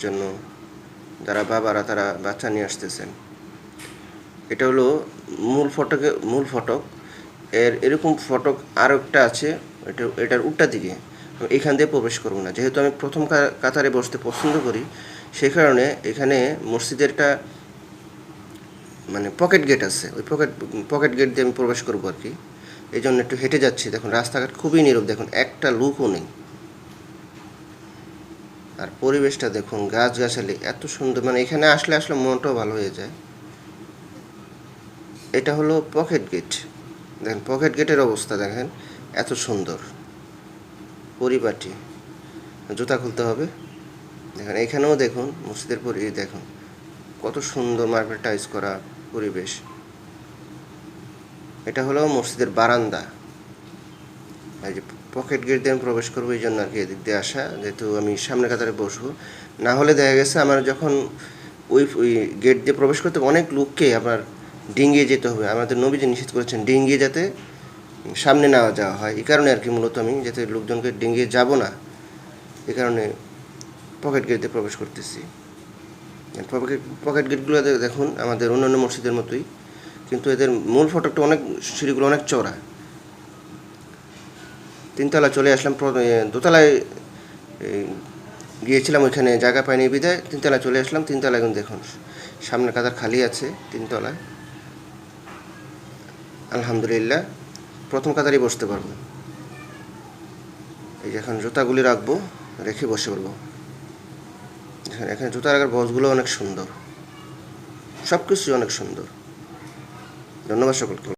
জন্য যারা বাবারা তারা বাচ্চা নিয়ে আসতেছেন। এটা হলো মূল ফটক। এরকম ফটক আরও একটা আছে, এটার উল্টা দিকে। এখান দিয়ে প্রবেশ করব না, যেহেতু আমি প্রথম কাতারে বসতে পছন্দ করি, সেই কারণে এখানে মসজিদের একটা মানে পকেট গেট আছে। ওই পকেট গেট দিয়ে আমি প্রবেশ করবো আর কি। এই জন্য একটু হেঁটে যাচ্ছি। দেখুন রাস্তাঘাট খুবই নীরব, দেখুন একটা লোকও নেই। আর পরিবেশটা দেখুন, গাছগাছালি এত সুন্দর, মানে এখানে আসলে মনটাও ভালো হয়ে যায়। এটা হলো পকেট গেট। দেখেন পকেট গেটের অবস্থা দেখেন, এত সুন্দর পরিপাটি। জুতা খুলতে হবে। দেখেন এখানেও দেখুন মসজিদের দেখুন কত সুন্দর মার্বেল টাইলস করা পরিবেশ। এটা হলো মসজিদের বারান্দা। এই যে পকেট গেট দিয়ে আমি প্রবেশ করবো, এই জন্য আর কি এদিক দিয়ে আসা, যেহেতু আমি সামনে কাতারে বসবো। না হলে দেখা গেছে আমার যখন ওই গেট দিয়ে প্রবেশ করতে অনেক লোককে আবার ডিঙ্গিয়ে যেতে হবে। আমাদের নবীজি নিষেধ করেছেন ডিঙ্গিয়ে যাতে সামনে না যাওয়া হয়। এই কারণে আর কি মূলত আমি যাতে লোকজনকে ডিঙ্গিয়ে যাব না, এই কারণে পকেট গেট দিয়ে প্রবেশ করতেছি। পকেট গেটগুলো দেখুন আমাদের অন্যান্য মসজিদের মতোই, কিন্তু এদের মূল ফটকটা সিঁড়িগুলো অনেক চওড়া। তিনতলা চলে আসলাম। দোতলায় গিয়েছিলাম, ওইখানে জায়গা পাইনি বিদায় তিনতলা চলে আসলাম। তিনতলা এখন দেখুন সামনে কাতার খালি আছে তিনতলায়। আলহামদুলিল্লাহ প্রথম কাতারই বসতে পারবো। এই যে এখন জুতাগুলি রাখবো, রেখে বসে পড়বো। এখানে জুতা রাখার বক্সগুলো অনেক সুন্দর, সব কিছুই অনেক সুন্দর। ধন্যবাদ সকলকে।